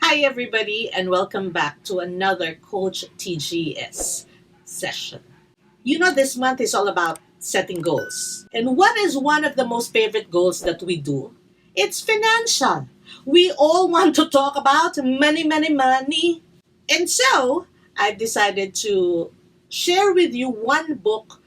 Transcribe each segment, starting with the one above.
Hi, everybody, and welcome back to another Coach TGS session. This month is all about setting goals. And what is one of the most favorite goals that we do? It's financial. We all want to talk about money, money, money. And so I've decided to share with you one book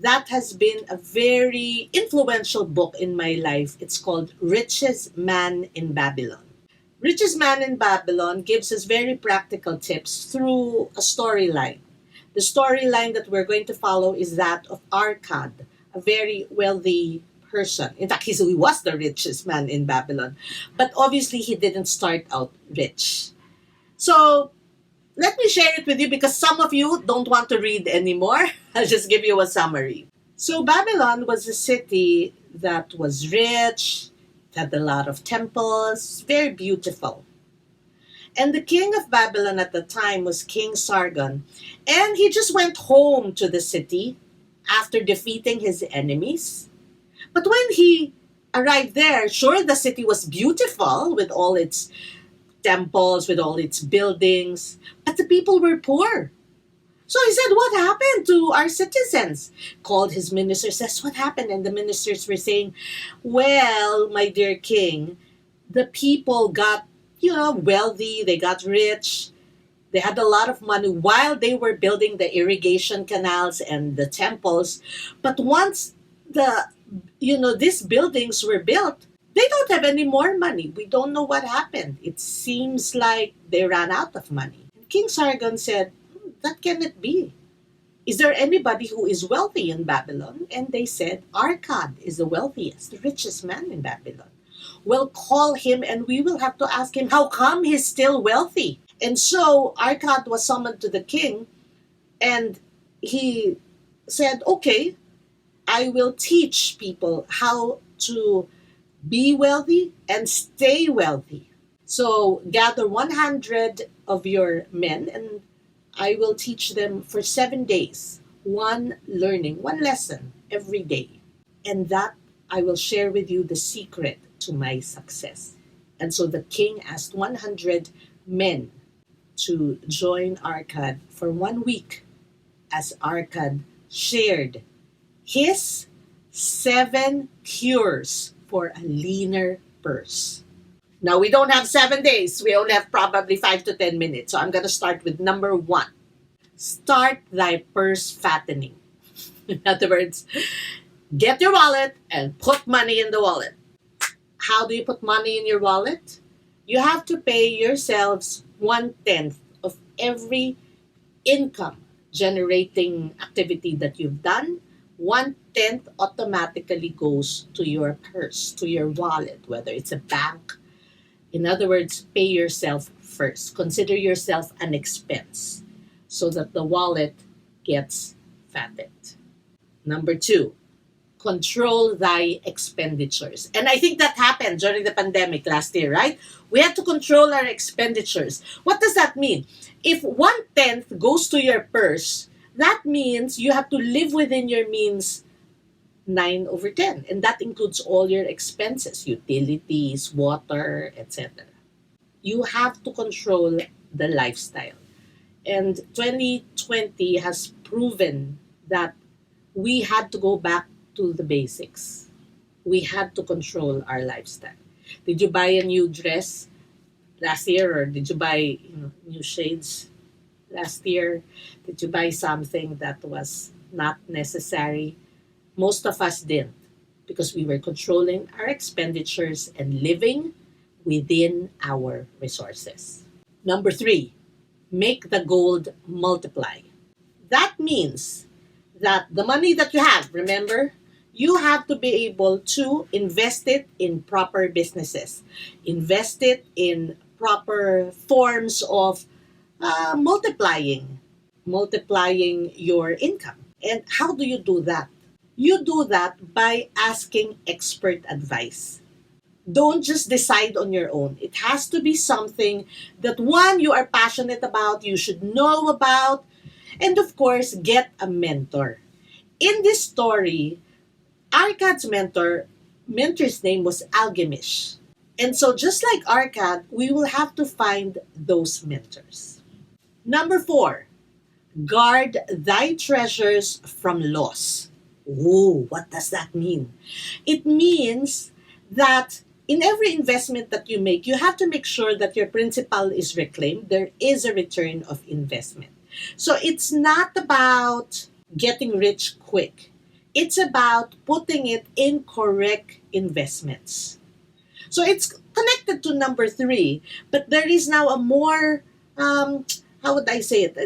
that has been a very influential book in my life. It's called Richest Man in Babylon. Richest Man in Babylon gives us very practical tips through a storyline. The storyline that we're going to follow is that of Arcad, a very wealthy person. In fact, he was the richest man in Babylon. But obviously, he didn't start out rich. So, let me share it with you because some of you don't want to read anymore. I'll just give you a summary. So, Babylon was a city that was rich, had a lot of temples, very beautiful. And the king of Babylon at the time was King Sargon. And he just went home to the city after defeating his enemies. But when he arrived there, sure, the city was beautiful with all its temples, with all its buildings, but the people were poor. So he said, "What happened to our citizens?" Called his ministers, says, "What happened?" And the ministers were saying, "Well, my dear king, the people got, wealthy, they got rich, they had a lot of money while they were building the irrigation canals and the temples. But once these buildings were built, they don't have any more money. We don't know what happened. It seems like they ran out of money." King Sargon said, "That cannot be. Is there anybody who is wealthy in Babylon?" And they said, "Arcad is the wealthiest, the richest man in Babylon. We'll call him and we will have to ask him how come he's still wealthy." And so Arcad was summoned to the king and he said, "Okay, I will teach people how to be wealthy and stay wealthy. So gather 100 of your men and I will teach them for 7 days, one learning, one lesson every day. And that I will share with you the secret to my success." And so the king asked 100 men to join Arcad for 1 week as Arcad shared his 7 cures for a leaner purse. Now, we don't have 7 days. We only have probably 5 to 10 minutes. So I'm going to start with number one. Start thy purse fattening. In other words, get your wallet and put money in the wallet. How do you put money in your wallet? You have to pay yourselves 1/10 of every income generating activity that you've done. 1/10 automatically goes to your purse, to your wallet, whether it's a bank. In other words, pay yourself first. Consider yourself an expense so that the wallet gets fattened. Number two, control thy expenditures. And I think that happened during the pandemic last year, right? We had to control our expenditures. What does that mean? If 1/10 goes to your purse, that means you have to live within your means 9/10. And that includes all your expenses, utilities, water, etc. You have to control the lifestyle. And 2020 has proven that we had to go back to the basics. We had to control our lifestyle. Did you buy a new dress last year, or did you buy new shades last year? Did you buy something that was not necessary? Most of us didn't because we were controlling our expenditures and living within our resources. Number three, make the gold multiply. That means that the money that you have, remember, you have to be able to invest it in proper businesses, invest it in proper forms of multiplying your income. And how do you do that? You do that by asking expert advice. Don't just decide on your own. It has to be something that one, you are passionate about, you should know about, and of course, get a mentor. In this story, Arcad's mentor's name was Algamish. And so, just like Arcad, we will have to find those mentors. Number 4, guard thy treasures from loss. Ooh, what does that mean? It means that in every investment that you make, you have to make sure that your principal is reclaimed. There is a return of investment. So it's not about getting rich quick. It's about putting it in correct investments. So it's connected to number 3, but there is now a more, how would I say it?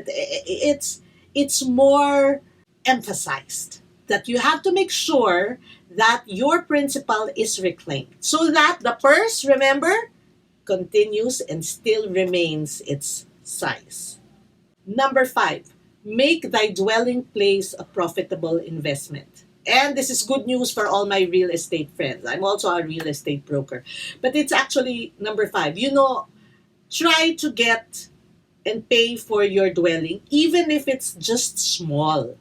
It's more emphasized that you have to make sure that your principal is reclaimed so that the purse, remember, continues and still remains its size. Number 5, make thy dwelling place a profitable investment. And this is good news for all my real estate friends. I'm also a real estate broker. But it's actually number 5. Try to get and pay for your dwelling, even if it's just small.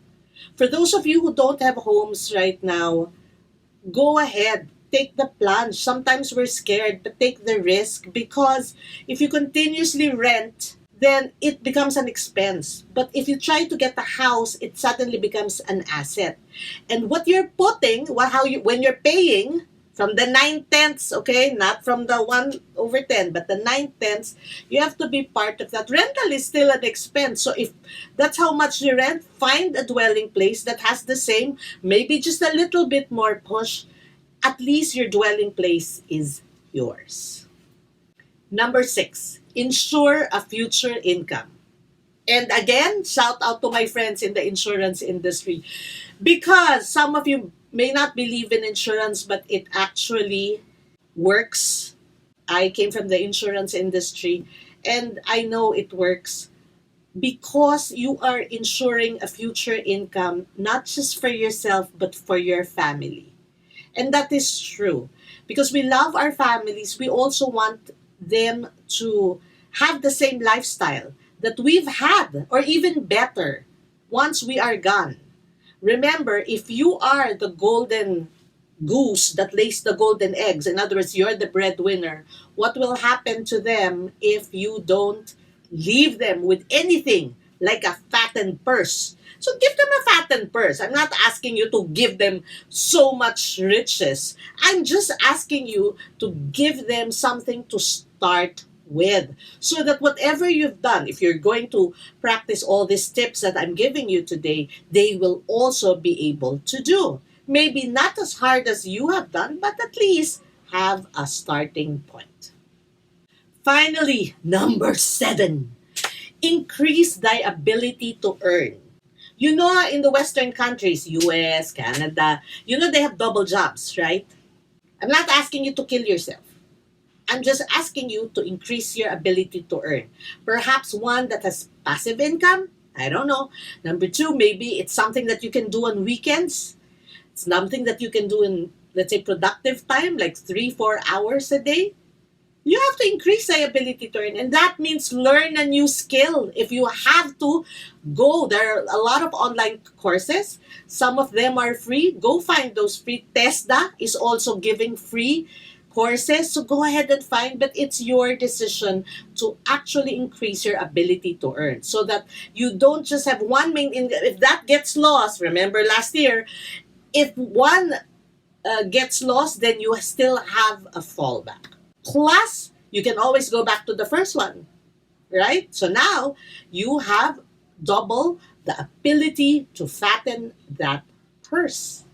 For those of you who don't have homes right now, go ahead. Take the plunge. Sometimes we're scared, but take the risk because if you continuously rent, then it becomes an expense. But if you try to get a house, it suddenly becomes an asset. And what you're putting, when you're paying from the 9/10, okay, not from the 1/10, but the 9/10, you have to be part of that. Rental is still an expense. So if that's how much you rent, find a dwelling place that has the same, maybe just a little bit more push. At least your dwelling place is yours. Number 6, ensure a future income. And again, shout out to my friends in the insurance industry because some of you may not believe in insurance, but it actually works. I came from the insurance industry and I know it works because you are ensuring a future income, not just for yourself, but for your family. And that is true. Because we love our families, we also want them to have the same lifestyle that we've had, or even better, once we are gone. Remember, if you are the golden goose that lays the golden eggs, in other words, you're the breadwinner, what will happen to them if you don't leave them with anything like a fattened purse? So give them a fattened purse. I'm not asking you to give them so much riches. I'm just asking you to give them something to start with so that whatever you've done, if you're going to practice all these tips that I'm giving you today, they will also be able to do. Maybe not as hard as you have done, but at least have a starting point. Finally, number 7, increase thy ability to earn. In the Western countries, US, Canada, they have double jobs, right? I'm not asking you to kill yourself. I'm just asking you to increase your ability to earn. Perhaps one that has passive income. I don't know. Number 2, maybe it's something that you can do on weekends. It's something that you can do in, let's say, productive time, like 3-4 hours a day. You have to increase your ability to earn. And that means learn a new skill. If you have to go, there are a lot of online courses. Some of them are free. Go find those free. TESDA is also giving free courses. So go ahead and find, but it's your decision to actually increase your ability to earn so that you don't just have one main income. If that gets lost, remember last year, if one gets lost, then you still have a fallback. Plus, you can always go back to the first one, right? So now you have double the ability to fatten that purse.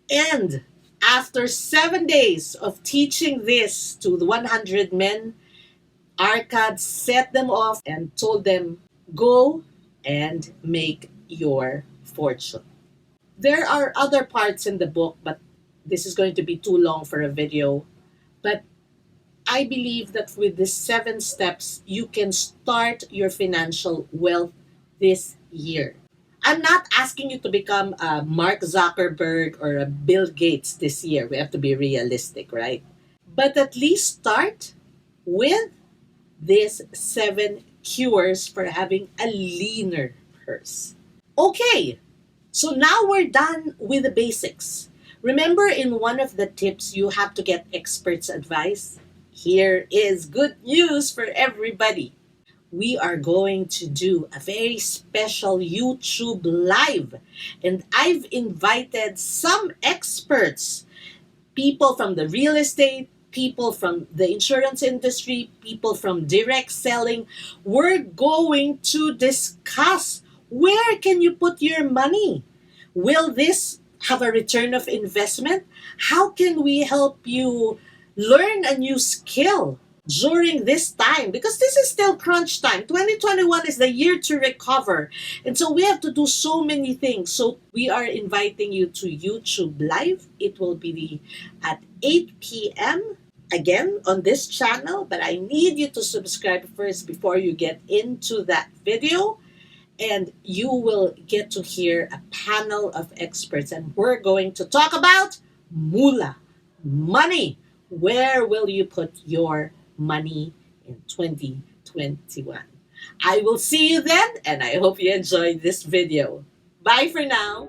And after 7 days of teaching this to the 100 men, Arcad set them off and told them, go and make your fortune. There are other parts in the book, but this is going to be too long for a video. But I believe that with these 7 steps, you can start your financial wealth this year. I'm not asking you to become a Mark Zuckerberg or a Bill Gates this year. We have to be realistic, right? But at least start with these 7 cures for having a leaner purse. Okay, so now we're done with the basics. Remember, in one of the tips, you have to get experts' advice. here is good news for everybody. We are going to do a very special YouTube live. And I've invited some experts, people from the real estate, people from the insurance industry, people from direct selling. We're going to discuss, where can you put your money? Will this have a return of investment? How can we help you learn a new skill during this time? Because this is still crunch time. 2021 is the year to recover. And so we have to do so many things. So we are inviting you to YouTube Live. It will be at 8 p.m. again on this channel, but I need you to subscribe first before you get into that video, and you will get to hear a panel of experts, and we're going to talk about mula, money. Where will you put your money in 2021? I will see you then, and I hope you enjoyed this video. Bye for now.